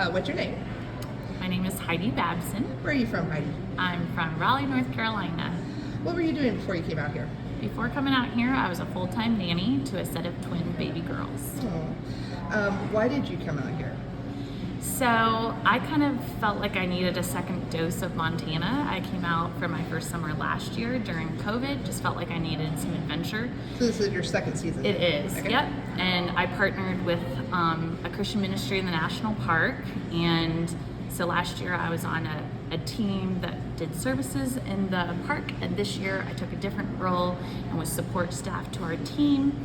What's your name? My name is Heidi Babson. Where are you from, Heidi? I'm from Raleigh, North Carolina. What were you doing before you came out here? Before coming out here, I was a full-time nanny to a set of twin baby girls. Why did you come out here? So I kind of felt like I needed a second dose of Montana. I came out for my first summer last year during COVID, just felt like I needed some adventure. So this is your second season? It is, Okay. Yep. And I partnered with a Christian ministry in the national park. And so last year I was on a team that did services in the park. And this year I took a different role and was support staff to our team.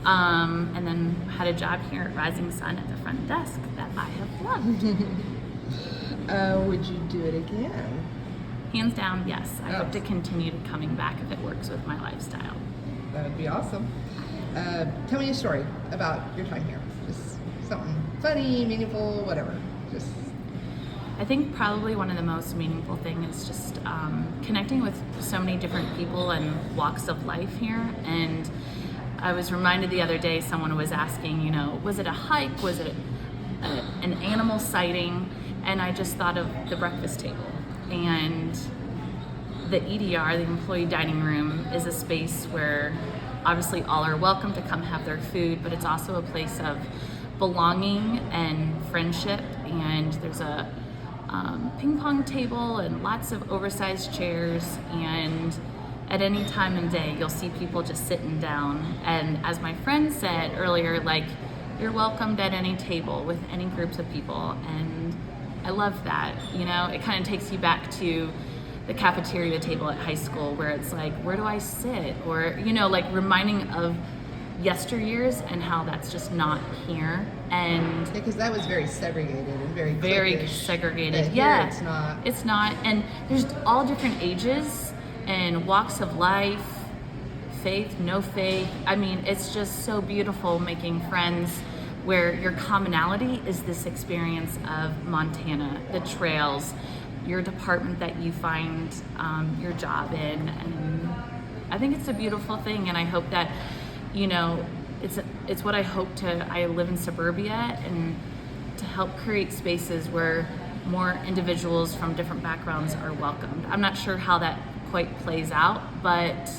And then had a job here at Rising Sun at the front desk that I have loved. Would you do it again? Hands down, yes. I Oh. hope to continue coming back if it works with my lifestyle. That would be awesome. Tell me a story about your time here. Just something funny, meaningful, whatever. Just I think probably one of the most meaningful things is just connecting with so many different people and walks of life here. And I was reminded the other day, someone was asking, was it a hike? Was it an animal sighting? And I just thought of the breakfast table. And the EDR, the employee dining room, is a space where obviously all are welcome to come have their food, but it's also a place of belonging and friendship. And there's a ping pong table and lots of oversized chairs, and at any time of day you'll see people just sitting down. And as my friend said earlier, like, you're welcomed at any table with any groups of people, and I love that. It kind of takes you back to the cafeteria table at high school where it's like, where do I sit? Or like reminding of yesteryears and how that's just not here. And because that was very segregated and very cliquish. Segregated. But Yeah, here it's not. And there's all different ages and walks of life, faith, no faith. I mean, it's just so beautiful making friends where your commonality is this experience of Montana, the trails, your department that you find your job in. And I think it's a beautiful thing, and I hope that it's what I live in suburbia, and to help create spaces where more individuals from different backgrounds are welcomed. I'm not sure how that quite plays out, but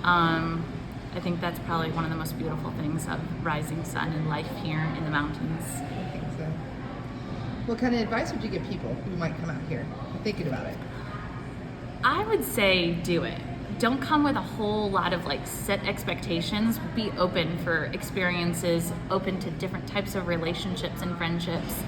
I think that's probably one of the most beautiful things of Rising Sun and life here in the mountains. I think so. What kind of advice would you give people who might come out here thinking about it? I would say do it. Don't come with a whole lot of set expectations. Be open for experiences, open to different types of relationships and friendships.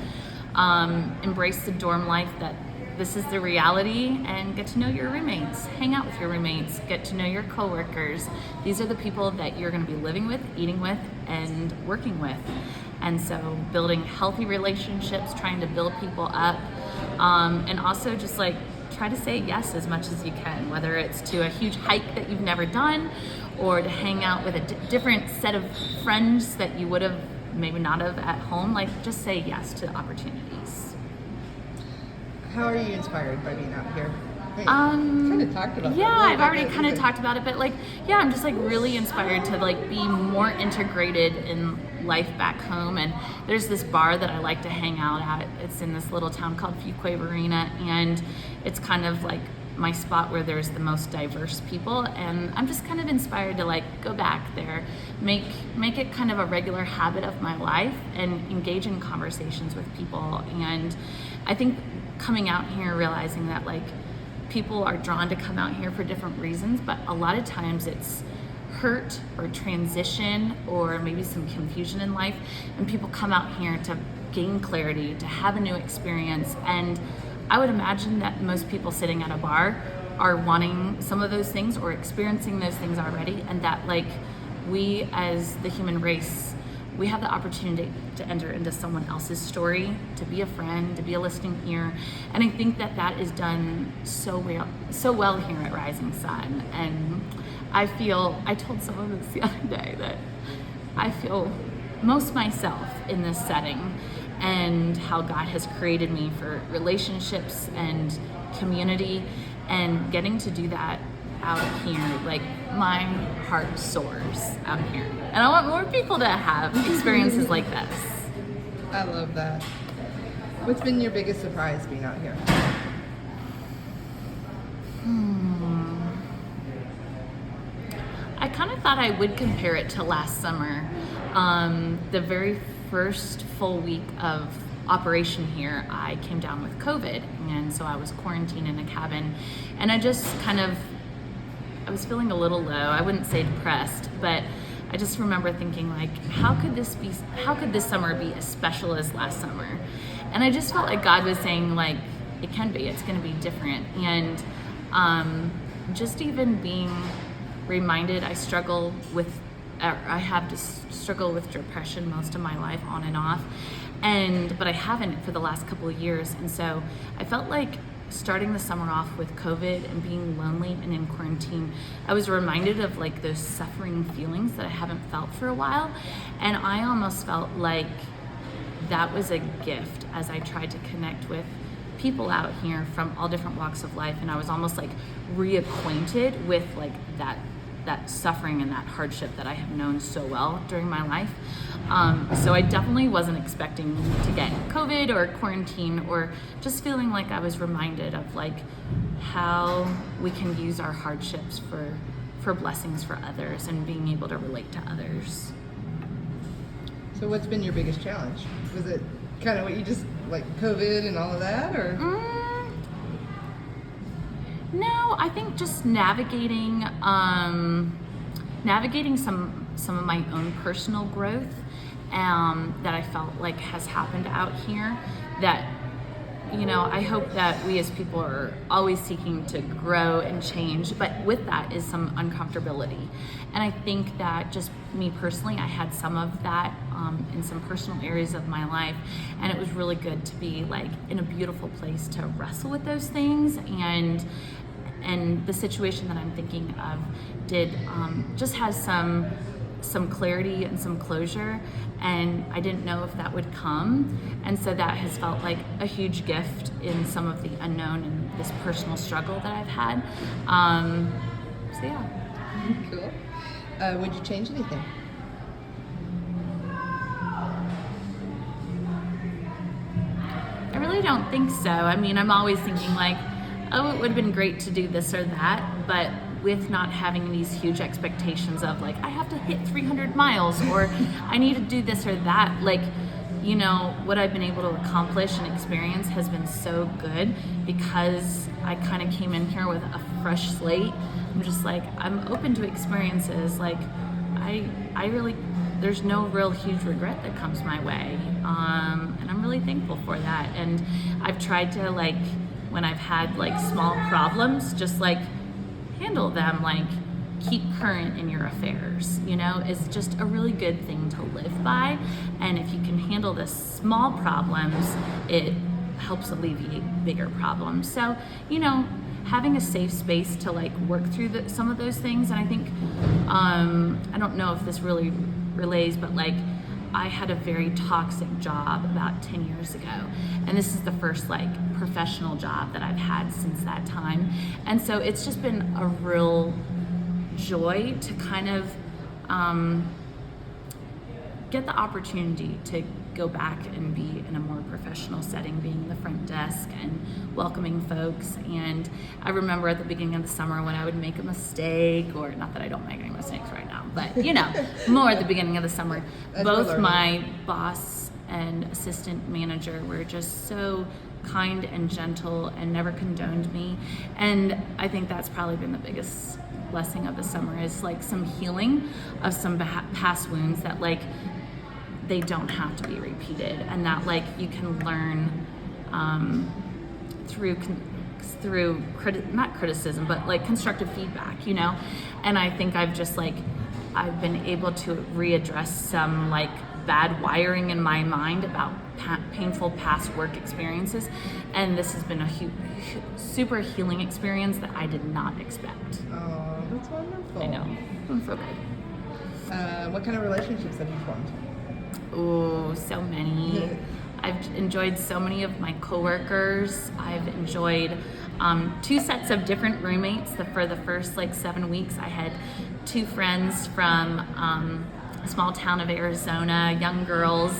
Embrace the dorm life, that this is the reality, and get to know your roommates. Hang out with your roommates, get to know your coworkers. These are the people that you're going to be living with, eating with, and working with. And so building healthy relationships, trying to build people up, and also just try to say yes as much as you can, whether it's to a huge hike that you've never done, or to hang out with a different set of friends that you would have maybe not have at home. Just say yes to opportunities. How are you inspired by being out here? Kind of talked about that. Yeah, I've already kind of talked about it, but I'm just really inspired to be more integrated in life back home. And there's this bar that I like to hang out at. It's in this little town called Fuquay-Varina, and it's kind of my spot where there's the most diverse people. And I'm just kind of inspired to go back there, make it kind of a regular habit of my life, and engage in conversations with people. And I think coming out here, realizing that people are drawn to come out here for different reasons, but a lot of times it's hurt or transition or maybe some confusion in life, and people come out here to gain clarity, to have a new experience. And I would imagine that most people sitting at a bar are wanting some of those things or experiencing those things already, and that we as the human race, we have the opportunity to enter into someone else's story, to be a friend, to be a listening ear. And I think that is done so well here at Rising Sun. And I told someone this the other day, that I feel most myself in this setting, and how God has created me for relationships and community, and getting to do that out here, my heart soars out here. And I want more people to have experiences like this. I love that. What's been your biggest surprise being out here? I kind of thought I would compare it to last summer. The very first full week of operation here, I came down with COVID, and so I was quarantined in a cabin, and I just I was feeling a little low. I wouldn't say depressed, but I just remember thinking, like, how could this summer be as special as last summer? And I just felt like God was saying, like, it can be, it's gonna be different. And just even being reminded, I have just struggled with depression most of my life, on and off, but I haven't for the last couple of years. And so I felt like starting the summer off with COVID and being lonely and in quarantine, I was reminded of like those suffering feelings that I haven't felt for a while. And I almost felt like that was a gift as I tried to connect with people out here from all different walks of life. And I was almost like reacquainted with like that suffering and that hardship that I have known so well during my life. So I definitely wasn't expecting to get COVID or quarantine, or just feeling like I was reminded of like how we can use our hardships for blessings for others and being able to relate to others. So what's been your biggest challenge? Was it kind of what you just, like COVID and all of that, or? No, I think just navigating some of my own personal growth that I felt like has happened out here, that, you know, I hope that we as people are always seeking to grow and change, but with that is some uncomfortability. And I think that just me personally, I had some of that in some personal areas of my life, and it was really good to be like in a beautiful place to wrestle with those things. And the situation that I'm thinking of did just has some clarity and some closure, and I didn't know if that would come, and so that has felt like a huge gift in some of the unknown and this personal struggle that I've had. So yeah. Cool. Would you change anything? I really don't think so. I mean, I'm always thinking like, oh, it would have been great to do this or that, but with not having these huge expectations of like, I have to hit 300 miles or I need to do this or that, like, you know, what I've been able to accomplish and experience has been so good because I kind of came in here with a fresh slate. I'm just like, I'm open to experiences. Like, I really, there's no real huge regret that comes my way. And I'm really thankful for that. And I've tried to, like, when I've had like small problems, just like handle them, like keep current in your affairs, you know, is just a really good thing to live by. And if you can handle the small problems, it helps alleviate bigger problems. So, you know, having a safe space to like work through some of those things. And I think, I don't know if this really relays, but like I had a very toxic job about 10 years ago. And this is the first like professional job that I've had since that time. And so it's just been a real joy to kind of get the opportunity to go back and be in a more professional setting, being in the front desk and welcoming folks. And I remember at the beginning of the summer when I would make a mistake, or not that I don't make any mistakes right now, but you know, more at the beginning of the summer, both my boss and assistant manager were just so kind and gentle and never condoned me. And I think that's probably been the biggest blessing of the summer, is like some healing of some past wounds that like they don't have to be repeated, and that like you can learn through not criticism, but like constructive feedback, you know. And I think I've been able to readdress some like bad wiring in my mind about painful past work experiences, and this has been a super healing experience that I did not expect. Oh, that's wonderful. I know, I'm so good. What kind of relationships have you formed? Oh, so many. I've enjoyed so many of my coworkers. I've enjoyed 2 sets of different roommates. For the first like 7 weeks, I had 2 friends from a small town of Arizona, young girls.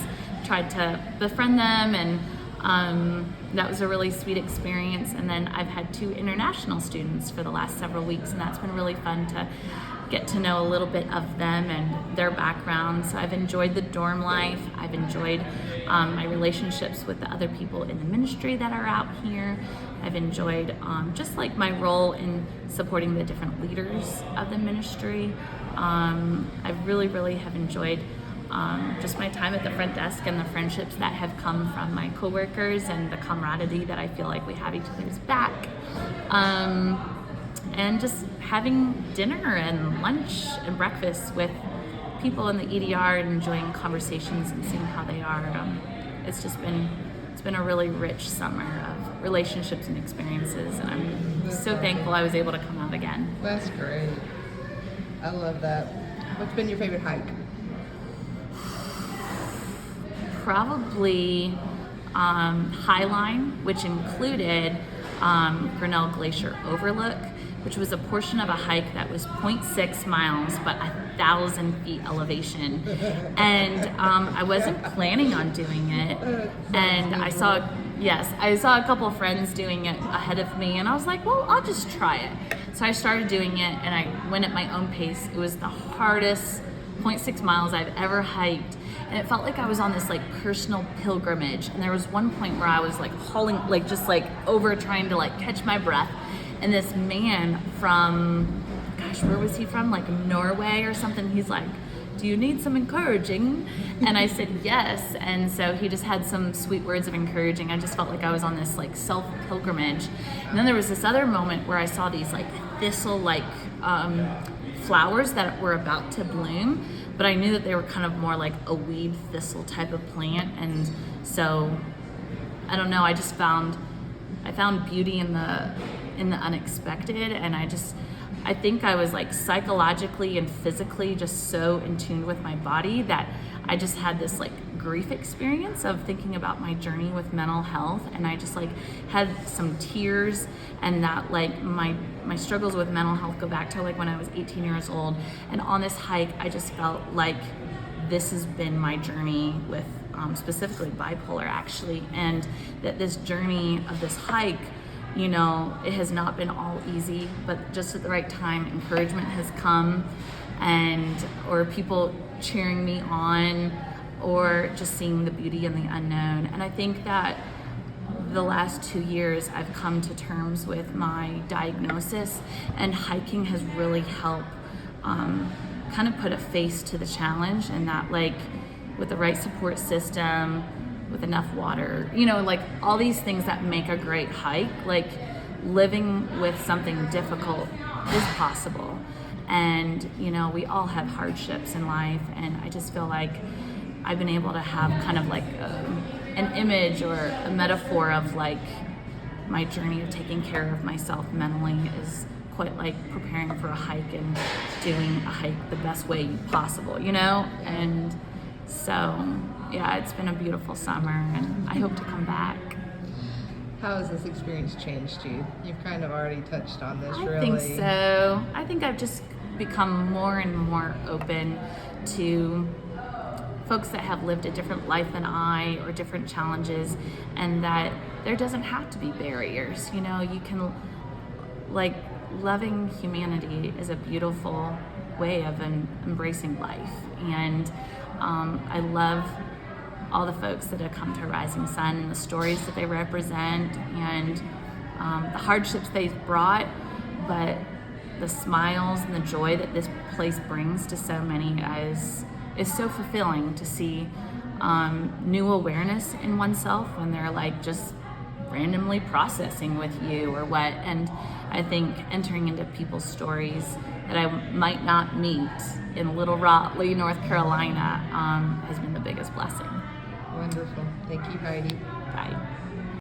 Tried to befriend them and That was a really sweet experience. And then I've had 2 international students for the last several weeks, and that's been really fun to get to know a little bit of them and their background. So I've enjoyed the dorm life. I've enjoyed my relationships with the other people in the ministry that are out here. I've enjoyed just like my role in supporting the different leaders of the ministry. I really have enjoyed just my time at the front desk and the friendships that have come from my coworkers and the camaraderie that I feel like we have each other's back. And just having dinner and lunch and breakfast with people in the EDR and enjoying conversations and seeing how they are. It's been a really rich summer of relationships and experiences, and I'm so thankful I was able to come out again. That's great. I love that. What's been your favorite hike? Probably Highline, which included Grinnell Glacier Overlook, which was a portion of a hike that was 0.6 miles but 1,000 feet elevation. And I wasn't planning on doing it, and I saw a couple of friends doing it ahead of me, and I was like, well, I'll just try it. So I started doing it, and I went at my own pace. It was the hardest 0.6 miles I've ever hiked, and it felt like I was on this like personal pilgrimage. And there was one point where I was like hauling, like just like over trying to like catch my breath, and this man from, gosh, where was he from? Like Norway or something. He's like, do you need some encouraging? And I said yes. And so he just had some sweet words of encouraging. I just felt like I was on this like self pilgrimage. And then there was this other moment where I saw these like thistle like flowers that were about to bloom, but I knew that they were kind of more like a weed thistle type of plant. And so I don't know, I found beauty in the unexpected. And I think I was like psychologically and physically just so in tune with my body that I just had this like grief experience of thinking about my journey with mental health. And I just like had some tears, and that like my struggles with mental health go back to like when I was 18 years old. And on this hike, I just felt like this has been my journey with specifically bipolar actually. And that this journey of this hike, you know, it has not been all easy, but just at the right time, encouragement has come, or people cheering me on, or just seeing the beauty in the unknown. And I think that the last 2 years I've come to terms with my diagnosis, and hiking has really helped kind of put a face to the challenge, and that like with the right support system, with enough water, you know, like all these things that make a great hike, like living with something difficult is possible. And, you know, we all have hardships in life, and I just feel like I've been able to have kind of like an image or a metaphor of like my journey of taking care of myself mentally is quite like preparing for a hike and doing a hike the best way possible, you know? And so, yeah, it's been a beautiful summer, and I hope to come back. How has this experience changed you? You've kind of already touched on this, really. I think so. I think I've just become more and more open to folks that have lived a different life than I, or different challenges, and that there doesn't have to be barriers. You know, you can, like, loving humanity is a beautiful way of embracing life. And I love all the folks that have come to Rising Sun and the stories that they represent, and the hardships they've brought, but the smiles and the joy that this place brings to so many is so fulfilling to see new awareness in oneself when they're like just randomly processing with you or what. And I think entering into people's stories that I might not meet in Little Rock, North Carolina, has been the biggest blessing. Wonderful. Thank you, Heidi. Bye.